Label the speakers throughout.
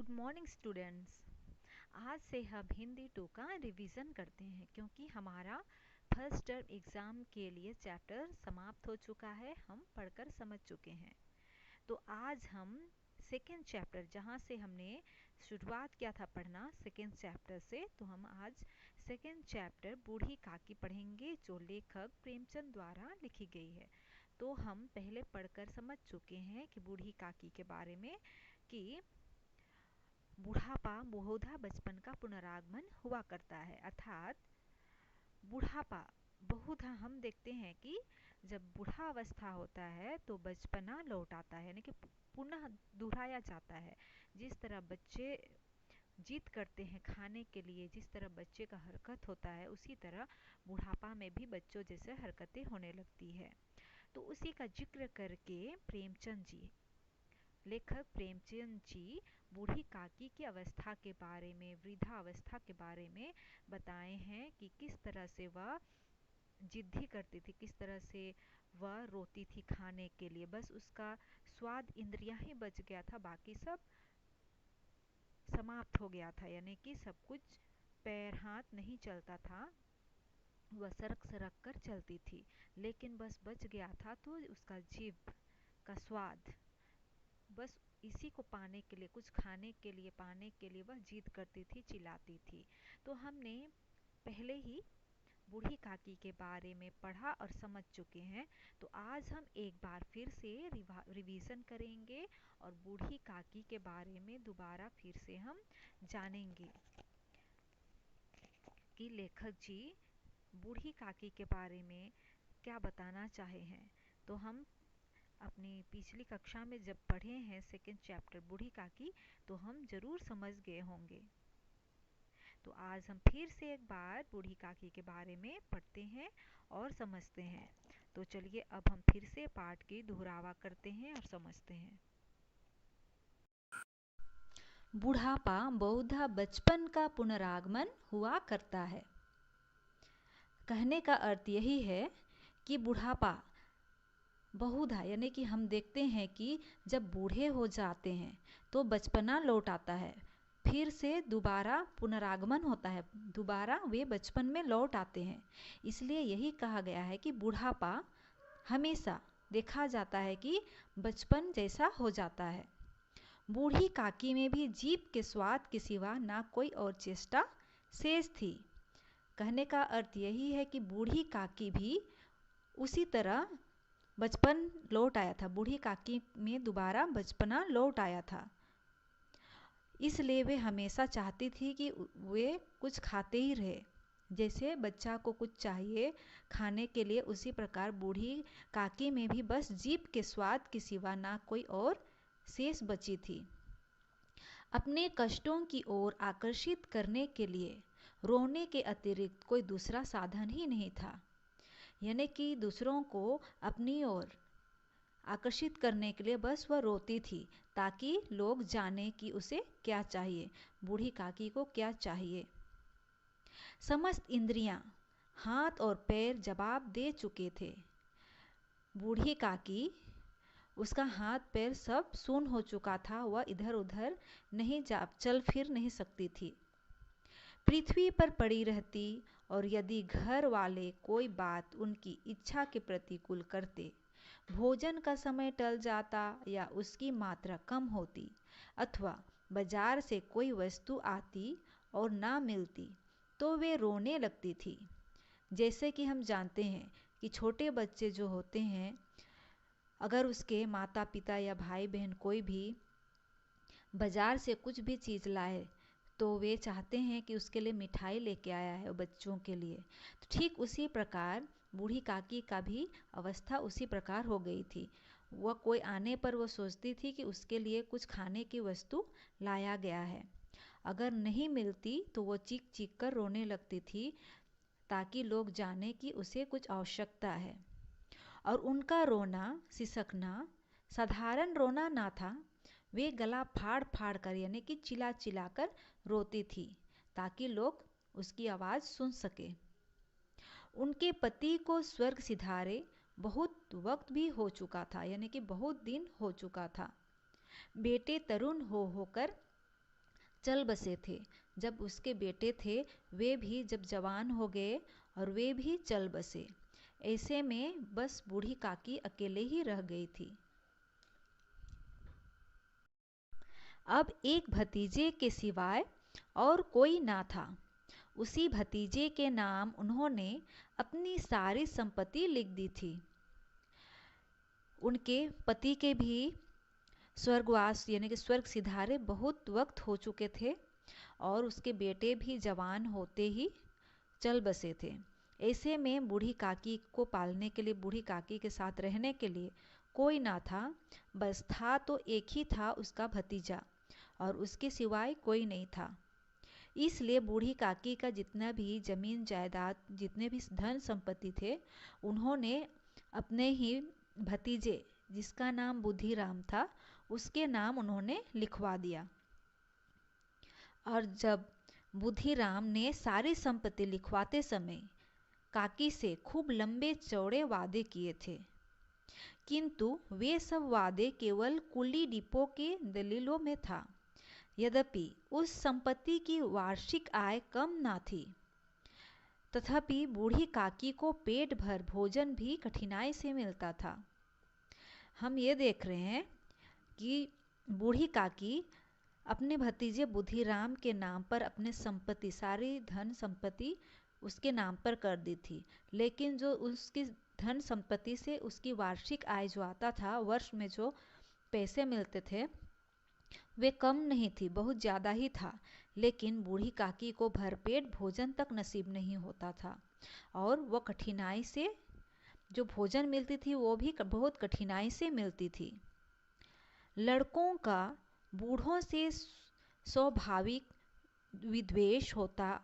Speaker 1: Good morning students. आज से हम हिंदी 2 का रिवीजन करते हैं क्योंकि हमारा फर्स्ट टर्म एग्ज़ाम के लिए चैप्टर समाप्त हो चुका है, हम पढ़कर समझ चुके हैं। तो आज हम सेकेंड चैप्टर, जहाँ से हमने शुरुआत किया था पढ़ना सेकेंड चैप्टर से, तो हम आज सेकेंड चैप्टर बूढ़ी काकी पढ़ेंगे जो लेखक प्रेमचंद द्वारा लिखी गई है। तो हम पहले पढ़कर समझ चुके हैं कि बूढ़ी काकी के बारे में कि बुढ़ापा बहुधा बचपन का पुनरागमन हुआ करता है। अर्थात बुढ़ापा बहुधा हम देखते हैं कि जब बूढ़ा अवस्था होता है तो बचपना लौट आता है, यानी कि पुनः दोहराया जाता है। जिस तरह बच्चे जिद करते हैं खाने के लिए, जिस तरह बच्चे का हरकत होता है, उसी तरह बुढ़ापा में भी बच्चों जैसे हरकतें होने लगती है। तो उसी का जिक्र करके लेखक प्रेमचंद जी बूढ़ी काकी की अवस्था के बारे में, वृद्धा अवस्था के बारे में बताए हैं कि किस तरह से वह जिद्दी करती थी, किस तरह से वह रोती थी खाने के लिए। बस उसका स्वाद इंद्रियां ही बच गया था, बाकी सब समाप्त हो गया था, यानी कि सब कुछ पैर हाथ नहीं चलता था, वह सरक सरक कर चलती थी। लेकिन बस बच गया था तो उसका जीभ का स्वाद, बस इसी को पाने के लिए, कुछ खाने के लिए, पाने के लिए वह जिद करती थी, चिल्लाती थी। तो हमने पहले ही बूढ़ी काकी के बारे में पढ़ा और समझ चुके हैं। तो आज हम एक बार फिर से रिवीजन करेंगे और बूढ़ी काकी के बारे में दोबारा फिर से हम जानेंगे कि लेखक जी बूढ़ी काकी के बारे में क्या बताना चाहे हैं। तो हम अपनी पिछली कक्षा में जब पढ़े हैं सेकेंड चैप्टर बूढ़ी काकी, तो हम जरूर समझ गए होंगे। तो आज हम फिर से एक बार बूढ़ी काकी के बारे में पढ़ते हैं और समझते हैं। तो चलिए अब हम फिर से पाठ की दोहरावा करते हैं और समझते हैं। बुढ़ापा बहुधा बचपन का पुनरागमन हुआ करता है। कहने का अर्थ यही है कि बुढ़ापा बहुधा, यानी कि हम देखते हैं कि जब बूढ़े हो जाते हैं तो बचपना लौट आता है, फिर से दोबारा पुनरागमन होता है, दोबारा वे बचपन में लौट आते हैं। इसलिए यही कहा गया है कि बुढ़ापा हमेशा देखा जाता है कि बचपन जैसा हो जाता है। बूढ़ी काकी में भी जीभ के स्वाद के सिवा ना कोई और चेष्टा शेष थी। कहने का अर्थ यही है कि बूढ़ी काकी भी उसी तरह बचपन लौट आया था, बूढ़ी काकी में दोबारा बचपना लौट आया था। इसलिए वे हमेशा चाहती थी कि वे कुछ खाते ही रहे। जैसे बच्चा को कुछ चाहिए खाने के लिए, उसी प्रकार बूढ़ी काकी में भी बस जीभ के स्वाद के सिवा ना कोई और शेष बची थी। अपने कष्टों की ओर आकर्षित करने के लिए रोने के अतिरिक्त कोई दूसरा साधन ही नहीं था, यानी कि दूसरों को अपनी ओर आकर्षित करने के लिए बस वह रोती थी ताकि लोग जाने कि उसे क्या चाहिए, बूढ़ी काकी को क्या चाहिए। समस्त इंद्रियां, हाथ और पैर जवाब दे चुके थे। बूढ़ी काकी, उसका हाथ पैर सब सून हो चुका था, वह इधर उधर नहीं चल फिर नहीं सकती थी। पृथ्वी पर पड़ी रहती और यदि घर वाले कोई बात उनकी इच्छा के प्रतिकूल करते, भोजन का समय टल जाता या उसकी मात्रा कम होती, अथवा बाजार से कोई वस्तु आती और ना मिलती, तो वे रोने लगती थी। जैसे कि हम जानते हैं कि छोटे बच्चे जो होते हैं, अगर उसके माता पिता या भाई बहन कोई भी बाजार से कुछ भी चीज़ लाए तो वे चाहते हैं कि उसके लिए मिठाई लेके आया है बच्चों के लिए। तो ठीक उसी प्रकार बूढ़ी काकी का भी अवस्था उसी प्रकार हो गई थी। वह कोई आने पर वो सोचती थी कि उसके लिए कुछ खाने की वस्तु लाया गया है, अगर नहीं मिलती तो वो चीख चीख कर रोने लगती थी ताकि लोग जाने कि उसे कुछ आवश्यकता है। और उनका रोना सिसकना साधारण रोना ना था, वे गला फाड़ फाड़ कर, यानी कि चिल्ला चिल्ला कर रोती थी ताकि लोग उसकी आवाज़ सुन सके। उनके पति को स्वर्ग सिधारे बहुत वक्त भी हो चुका था, यानी कि बहुत दिन हो चुका था। बेटे तरुण होकर चल बसे थे। जब उसके बेटे थे वे भी जब जवान हो गए और वे भी चल बसे। ऐसे में बस बूढ़ी काकी अकेले ही रह गई थी। अब एक भतीजे के सिवाय और कोई ना था। उसी भतीजे के नाम उन्होंने अपनी सारी संपत्ति लिख दी थी। उनके पति के भी स्वर्गवास यानी कि स्वर्ग सिधारे बहुत वक्त हो चुके थे और उसके बेटे भी जवान होते ही चल बसे थे। ऐसे में बूढ़ी काकी को पालने के लिए, बूढ़ी काकी के साथ रहने के लिए कोई ना था। बस था तो एक ही था, उसका भतीजा, और उसके सिवाय कोई नहीं था। इसलिए बूढ़ी काकी का जितना भी जमीन जायदाद, जितने भी धन संपत्ति थे, उन्होंने अपने ही भतीजे, जिसका नाम बुद्धिराम था, उसके नाम उन्होंने लिखवा दिया। और जब बुद्धिराम ने सारी संपत्ति लिखवाते समय काकी से खूब लंबे चौड़े वादे किए थे, किंतु वे सब वादे केवल कुली डिपो के दलीलों में था। यद्यपि उस संपत्ति की वार्षिक आय कम ना थी, तथापि बूढ़ी काकी को पेट भर भोजन भी कठिनाई से मिलता था। हम ये देख रहे हैं कि बूढ़ी काकी अपने भतीजे बुद्धिराम के नाम पर अपने संपत्ति, सारी धन संपत्ति उसके नाम पर कर दी थी, लेकिन जो उसकी धन संपत्ति से उसकी वार्षिक आय जो आता था, वर्ष में जो पैसे मिलते थे, वे कम नहीं थी, बहुत ज़्यादा ही था। लेकिन बूढ़ी काकी को भरपेट भोजन तक नसीब नहीं होता था और वो कठिनाई से, जो भोजन मिलती थी वो भी बहुत कठिनाई से मिलती थी। लड़कों का बूढ़ों से स्वाभाविक विद्वेष होता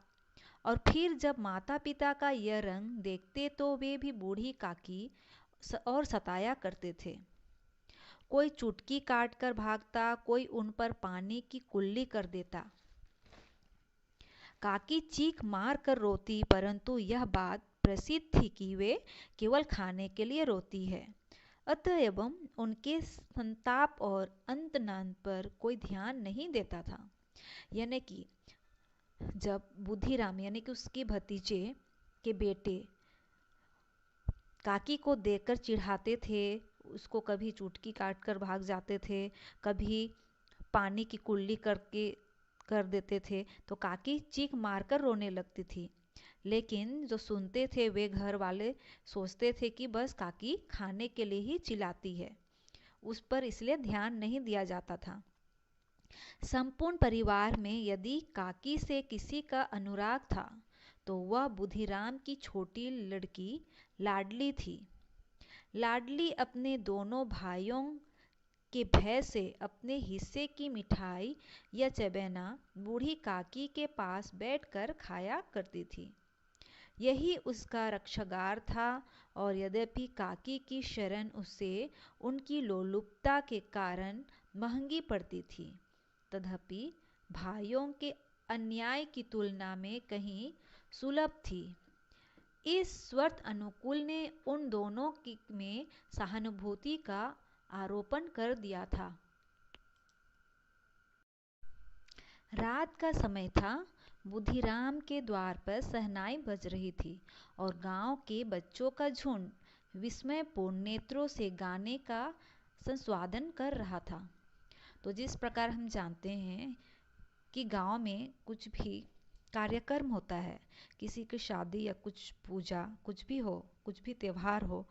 Speaker 1: और फिर जब माता पिता का यह रंग देखते तो वे भी बूढ़ी काकी और सताया करते थे। कोई चुटकी काट कर भागता, कोई उन पर पानी की कुल्ली कर देता। काकी चीख मार कर रोती, परंतु यह बात प्रसिद्ध थी कि वे केवल खाने के लिए रोती है। अतएव उनके संताप और अंतनाद पर कोई ध्यान नहीं देता था। यानी कि जब बुद्धिराम यानी कि उसके भतीजे के बेटे काकी को देखकर चिढ़ाते थे, उसको कभी चुटकी काट कर भाग जाते थे, कभी पानी की कुल्ली करके कर देते थे, तो काकी चीख मारकर रोने लगती थी। लेकिन जो सुनते थे वे घर वाले सोचते थे कि बस काकी खाने के लिए ही चिल्लाती है, उस पर इसलिए ध्यान नहीं दिया जाता था। संपूर्ण परिवार में यदि काकी से किसी का अनुराग था तो वह बुद्धिराम की छोटी लड़की लाडली थी। लाडली अपने दोनों भाइयों के भय से अपने हिस्से की मिठाई या चबेना बूढ़ी काकी के पास बैठकर खाया करती थी। यही उसका रक्षागार था और यद्यपि काकी की शरण उसे उनकी लोलुपता के कारण महंगी पड़ती थी, तथापि भाइयों के अन्याय की तुलना में कहीं सुलभ थी। इस स्वार्थ अनुकूल ने उन दोनों में सहानुभूति का आरोपण कर दिया था। रात का समय था। बुद्धिराम के द्वार पर शहनाई बज रही थी और गांव के बच्चों का झुंड विस्मयपूर्ण नेत्रों से गाने का संस्वादन कर रहा था। तो जिस प्रकार हम जानते हैं कि गांव में कुछ भी कार्यक्रम होता है, किसी की शादी या कुछ पूजा, कुछ भी हो, कुछ भी त्यौहार हो,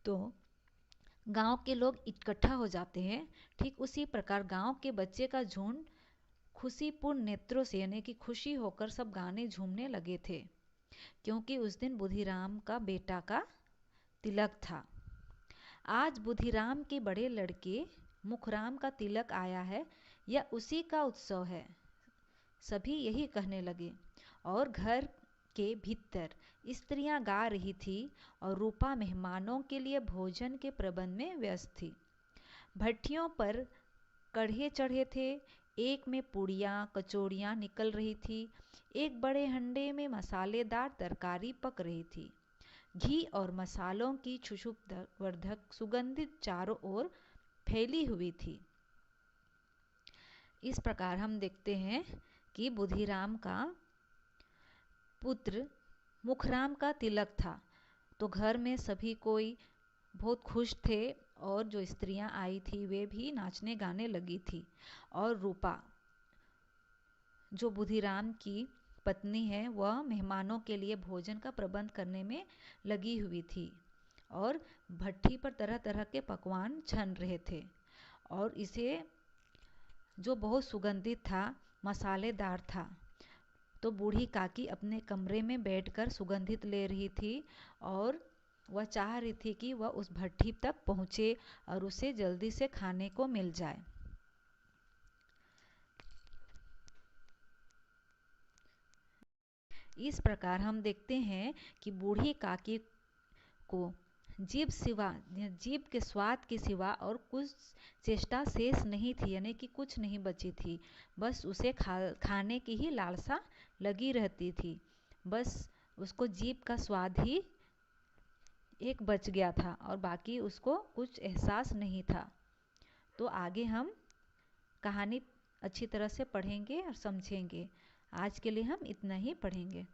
Speaker 1: तो गांव के लोग इकट्ठा हो जाते हैं। ठीक उसी प्रकार गांव के बच्चे का झुंड खुशीपूर्ण नेत्रों से यानी कि खुशी होकर सब गाने झूमने लगे थे, क्योंकि उस दिन बुद्धिराम का बेटा का तिलक था। आज बुद्धिराम के बड़े लड़के मुखराम का तिलक आया है, यह उसी का उत्सव है, सभी यही कहने लगे। और घर के भीतर स्त्रियां गा रही थी और रूपा मेहमानों के लिए भोजन के प्रबंध में व्यस्त थी। भट्टियों पर कढ़े चढ़े थे, एक में पूड़ियाँ कचौड़ियाँ निकल रही थी, एक बड़े हंडे में मसालेदार तरकारी पक रही थी। घी और मसालों की खुशबूवर्धक सुगंधित चारों ओर फैली हुई थी। इस प्रकार हम देखते हैं कि बुधिराम का पुत्र मुखराम का तिलक था, तो घर में सभी कोई बहुत खुश थे और जो स्त्रियां आई थी वे भी नाचने गाने लगी थी। और रूपा जो बुधिराम की पत्नी है वह मेहमानों के लिए भोजन का प्रबंध करने में लगी हुई थी और भट्ठी पर तरह तरह के पकवान छन रहे थे और इसे जो बहुत सुगंधित था, मसालेदार था। तो बूढ़ी काकी अपने कमरे में बैठकर सुगंधित ले रही थी और वह चाह रही थी कि वह उस भट्ठी तक पहुँचे और उसे जल्दी से खाने को मिल जाए। इस प्रकार हम देखते हैं कि बूढ़ी काकी को जीभ के स्वाद के सिवा और कुछ चेष्टा शेष नहीं थी, यानी कि कुछ नहीं बची थी। बस उसे खाने की ही लालसा लगी रहती थी। बस उसको जीभ का स्वाद ही एक बच गया था और बाकी उसको कुछ एहसास नहीं था। तो आगे हम कहानी अच्छी तरह से पढ़ेंगे और समझेंगे। आज के लिए हम इतना ही पढ़ेंगे।